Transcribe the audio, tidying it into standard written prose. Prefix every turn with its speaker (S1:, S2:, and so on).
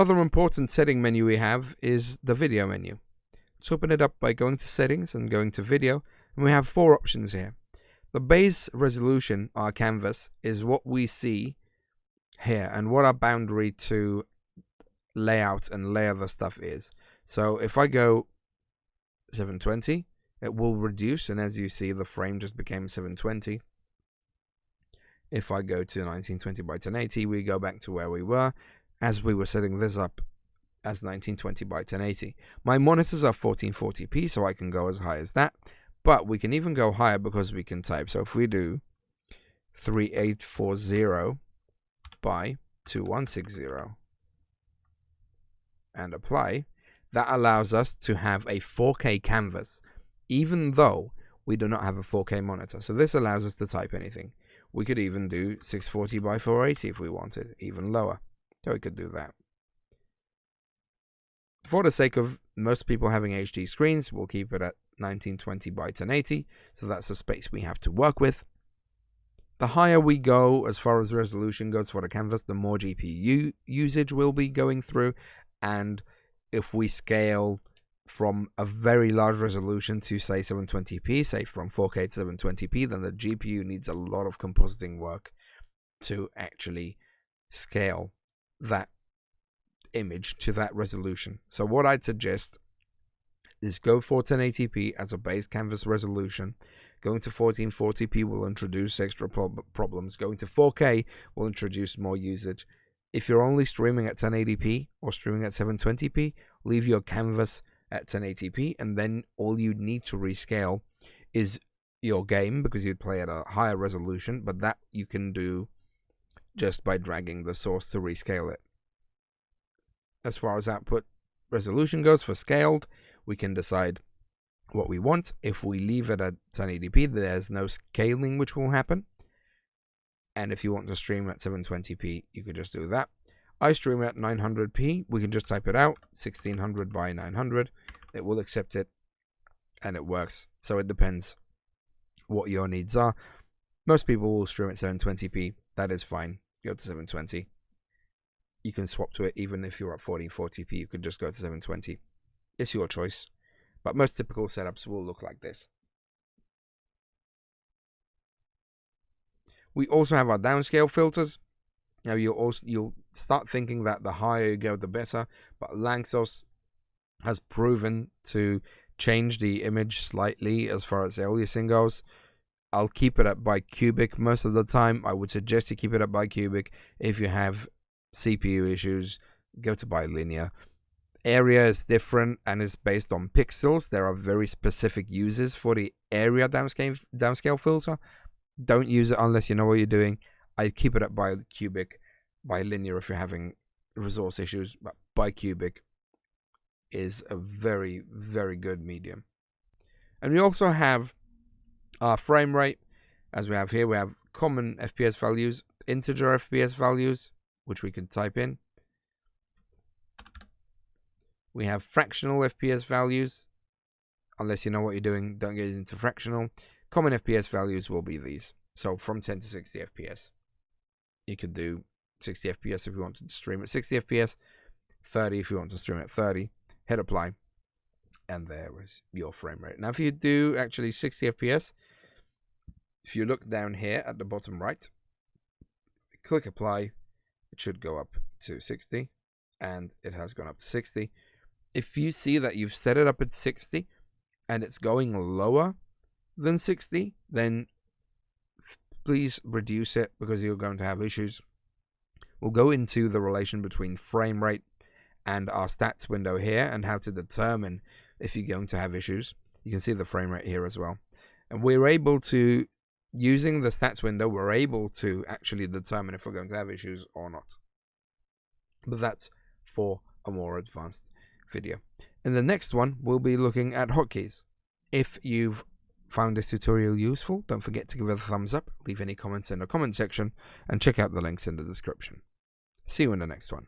S1: Another important setting menu we have is the video menu. Let's open it up by going to settings and going to video, and we have 4 options here. The base resolution, our canvas, is what we see here and what our boundary to layout and layer the stuff is. So if I go 720, it will reduce, and as you see, the frame just became 720. If I go to 1920 by 1080, we go back to where we were as we were setting this up as 1920 by 1080. My monitors are 1440p, so I can go as high as that, but we can even go higher because we can type. So if we do 3840 by 2160 and apply, that allows us to have a 4K canvas, even though we do not have a 4K monitor. So this allows us to type anything. We could even do 640 by 480 if we wanted, even lower. So we could do that. For the sake of most people having HD screens, we'll keep it at 1920 by 1080, so that's the space we have to work with. The higher we go as far as resolution goes for the canvas, the more GPU usage we'll be going through, and if we scale from a very large resolution to say 720p, say from 4K to 720p, then the GPU needs a lot of compositing work to actually scale that image to that resolution. So what I'd suggest is go for 1080p as a base canvas resolution. Going to 1440p will introduce extra problems. Going to 4K will introduce more usage. If you're only streaming at 1080p or streaming at 720p, leave your canvas at 1080p, and then all you need to rescale is your game, because you'd play at a higher resolution, but that you can do just by dragging the source to rescale it. As far as output resolution goes for scaled, we can decide what we want. If we leave it at 1080p, there's no scaling which will happen. And if you want to stream at 720p, you could just do that. I stream at 900p. We can just type it out, 1600 by 900. It will accept it, and it works. So it depends what your needs are. Most people will stream at 720p. That is fine. Go to 720. You can swap to it even if you're at 1440p. You could just go to 720. It's your choice. But most typical setups will look like this. We also have our downscale filters. Now you'll start thinking that the higher you go, the better. But Lanxos has proven to change the image slightly as far as aliasing goes. I'll keep it at bicubic most of the time. I would suggest you keep it at bicubic. If you have CPU issues, go to bilinear. Area is different and is based on pixels. There are very specific uses for the area downscale filter. Don't use it unless you know what you're doing. I keep it at bicubic, bilinear if you're having resource issues, but bicubic is a very, very good medium. And we also have our frame rate, as we have here. We have common FPS values, integer FPS values, which we can type in. We have fractional FPS values. Unless you know what you're doing, don't get into fractional. Common FPS values will be these. So from 10 to 60 FPS. You could do 60 FPS if you want to stream at 60 FPS. 30 if you want to stream at 30. Hit apply. And there is your frame rate. Now if you do actually 60 FPS, if you look down here at the bottom right, click apply, it should go up to 60, and it has gone up to 60. If you see that you've set it up at 60 and it's going lower than 60, then please reduce it because you're going to have issues. We'll go into the relation between frame rate and our stats window here and how to determine if you're going to have issues. You can see the frame rate here as well. And we're able to, using the stats window, we're able to actually determine if we're going to have issues or not. But that's for a more advanced video. In the next one, we'll be looking at hotkeys. If you've found this tutorial useful, don't forget to give it a thumbs up, leave any comments in the comment section, and check out the links in the description. See you in the next one.